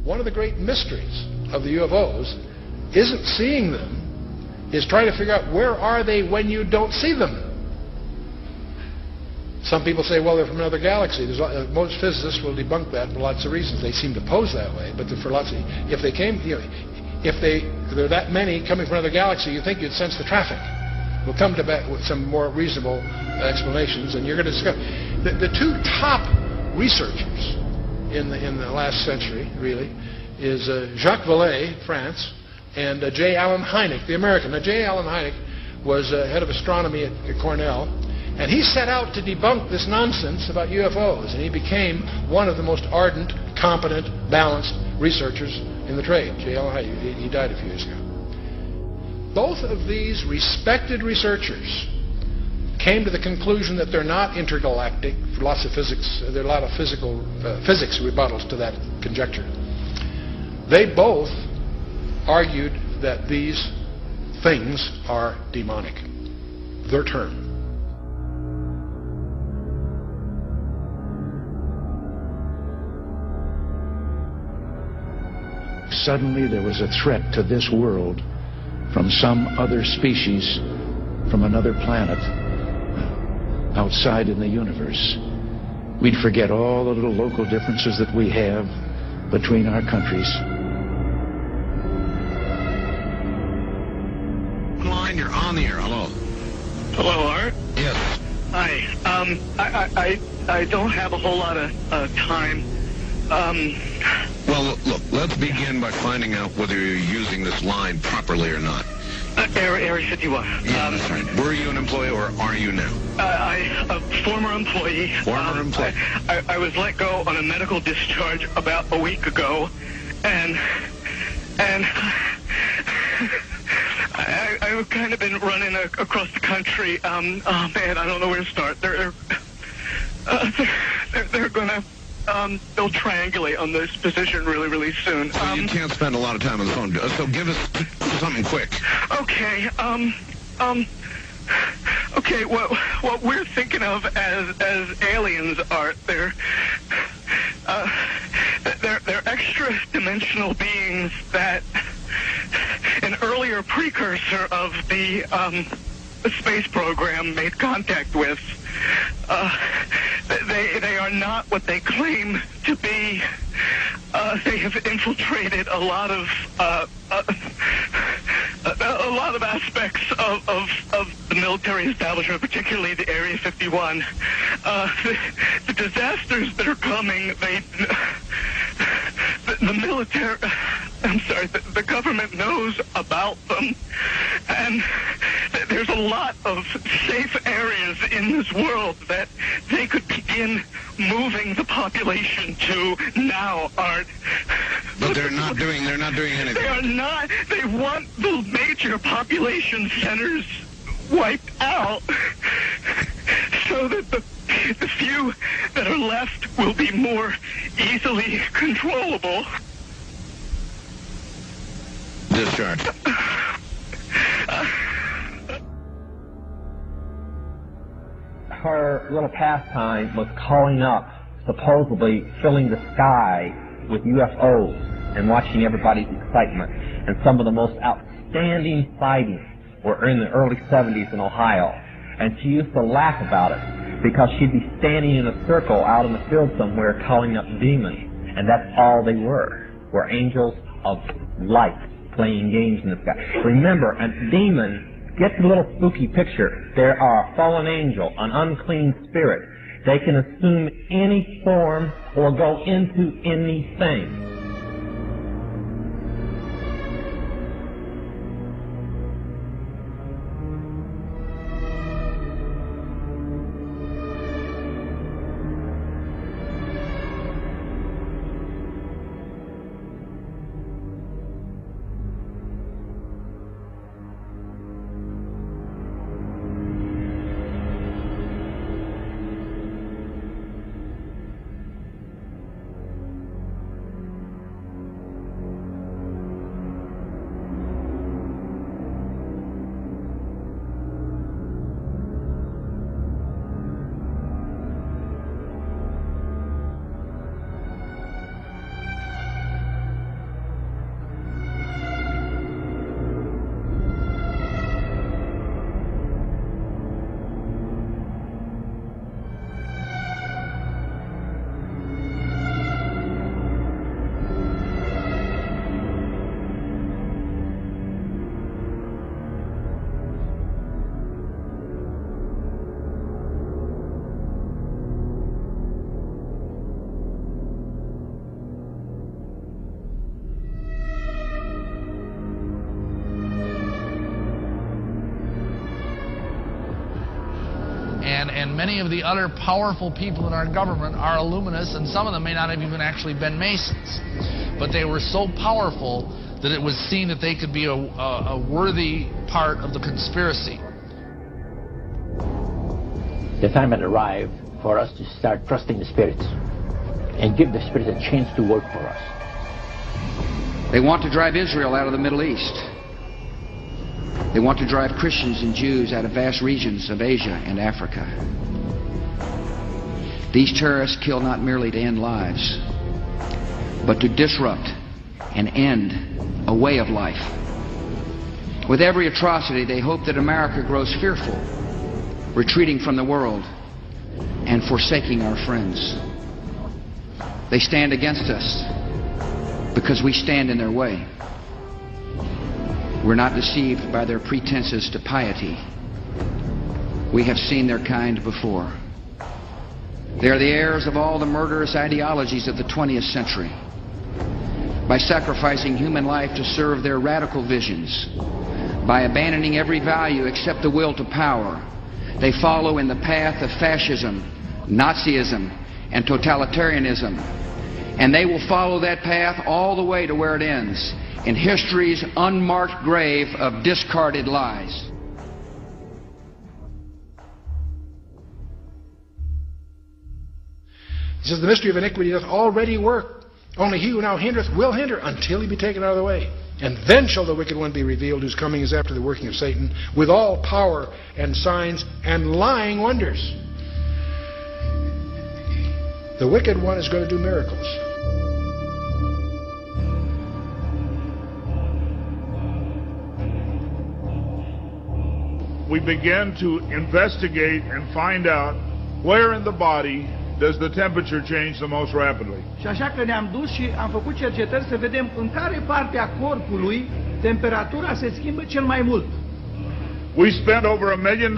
one of the great mysteries of the UFOs isn't seeing them, is trying to figure out where are they when you don't see them. Some people say, well, they're from another galaxy. Most physicists will debunk that for lots of reasons. They seem to pose that way, but for lots of, if they came, if there are that many coming from another galaxy, you think you'd sense the traffic. We'll come to back with some more reasonable explanations, and you're going to discover the two top researchers in the last century, really, is Jacques Vallée, France, and J. Allen Hynek, the American. Now, J. Allen Hynek was head of astronomy at Cornell, and he set out to debunk this nonsense about UFOs, and he became one of the most ardent, competent, balanced researchers in the trade. J. Allen Hynek, he died a few years ago. Both of these respected researchers came to the conclusion that they're not intergalactic. For lots of physics, there are a lot of physics rebuttals to that conjecture. They both argued that these things are demonic. Their term. Suddenly there was a threat to this world from some other species, from another planet, outside in the universe. We'd forget all the little local differences that we have between our countries. Line, you're on the air. Hello. Hello, Art? Yes. Hi. I don't have a whole lot of time. Well, look, let's begin by finding out whether you're using this line properly or not. Area 51. Yeah, that's right. Were you an employee or are you now? A former employee. Former employee. I was let go on a medical discharge about a week ago, and I've kind of been running across the country. Oh man, I don't know where to start. They're gonna they'll triangulate on this position really soon. So you can't spend a lot of time on the phone. So give us something quick. Okay. Okay. What we're thinking of as aliens are they're extra-dimensional beings that an earlier precursor of the space program made contact with. They are not what they claim to be. They have infiltrated a lot of aspects of the military establishment, particularly the Area 51. The disasters that are coming, the military, I'm sorry, the government knows about them, and there's a lot of safe areas in this world that they could begin moving the population to now, Art. But they're not doing anything. They are not. They want the major population centers wiped out so that the few that are left will be more easily controllable. Discharge. Her little pastime was calling up, supposedly filling the sky with UFOs and watching everybody's excitement. And some of the most outstanding sightings were in the early 70s in Ohio. And she used to laugh about it because she'd be standing in a circle out in the field somewhere calling up demons. And that's all they were angels of light playing games in the sky. Remember, a demon, get the little spooky picture. There are a fallen angel, an unclean spirit. They can assume any form or go into anything. And many of the other powerful people in our government are Illuminists, and some of them may not have even actually been Masons. But they were so powerful that it was seen that they could be a worthy part of the conspiracy. The time had arrived for us to start trusting the spirits and give the spirits a chance to work for us. They want to drive Israel out of the Middle East. They want to drive Christians and Jews out of vast regions of Asia and Africa. These terrorists kill not merely to end lives, but to disrupt and end a way of life. With every atrocity, they hope that America grows fearful, retreating from the world and forsaking our friends. They stand against us because we stand in their way. We're not deceived by their pretenses to piety. We have seen their kind before. They are the heirs of all the murderous ideologies of the 20th century. By sacrificing human life to serve their radical visions, by abandoning every value except the will to power, they follow in the path of fascism, Nazism, and totalitarianism. And they will follow that path all the way to where it ends, in history's unmarked grave of discarded lies. He says, the mystery of iniquity doth already work. Only he who now hindereth will hinder until he be taken out of the way. And then shall the wicked one be revealed, whose coming is after the working of Satan, with all power and signs and lying wonders. The wicked one is going to do miracles. We began to investigate and find out where in the body does the temperature change the most rapidly. Și așa că ne-am dus și am făcut cercetări să vedem în care parte a corpului temperatura se schimbă cel mai mult. We spent over $1 million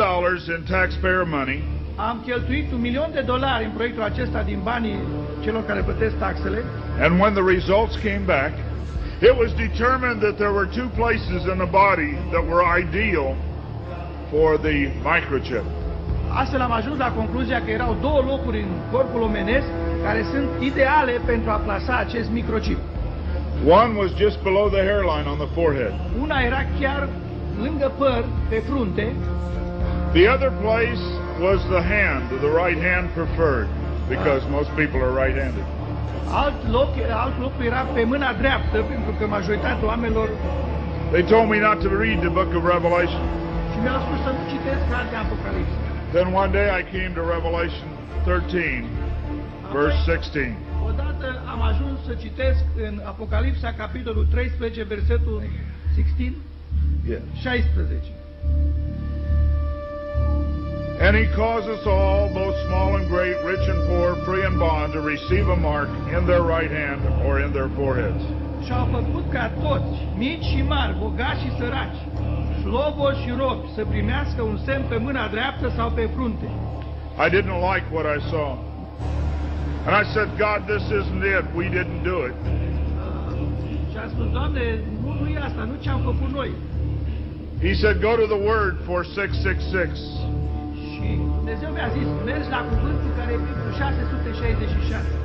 in taxpayer money. Am cheltuit $1.000.000 în proiectul acesta din banii celor care plătesc taxele. And when the results came back, it was determined that there were two places in the body that were ideal for the microchip. Astfel am ajuns la concluzia că erau două locuri în corpul omenesc care sunt ideale pentru a plasa acest microchip. One was just below the hairline on the forehead. Una era chiar lângă păr, pe frunte. The other place was the hand, the right hand preferred, because most people are right-handed. Alt loc era pe mâna dreaptă, pentru că majoritatea oamenilor. They told me not to read the book of Revelation. Și mi-au spus să nu citesc cartea Apocalipsa. Then one day I came to Revelation 13, verse 16. Odată am ajuns să citesc în Apocalipsa, capitolul 13, versetul 16. And he caused us all, both small and great, rich and poor, free and bond, to receive a mark in their right hand or in their foreheads. Și au făcut ca toți, mici și mari, bogați și săraci, slobozi și robi, să primească un semn pe mâna dreaptă sau pe frunte. I didn't like what I saw. And I said, God, this isn't it. We didn't do it. Și am spus, Doamne, nu e asta, nu ce am făcut noi. He said, go to the word for 666. Și Dumnezeu mi-a zis, mergi la cuvântul care e pentru 666.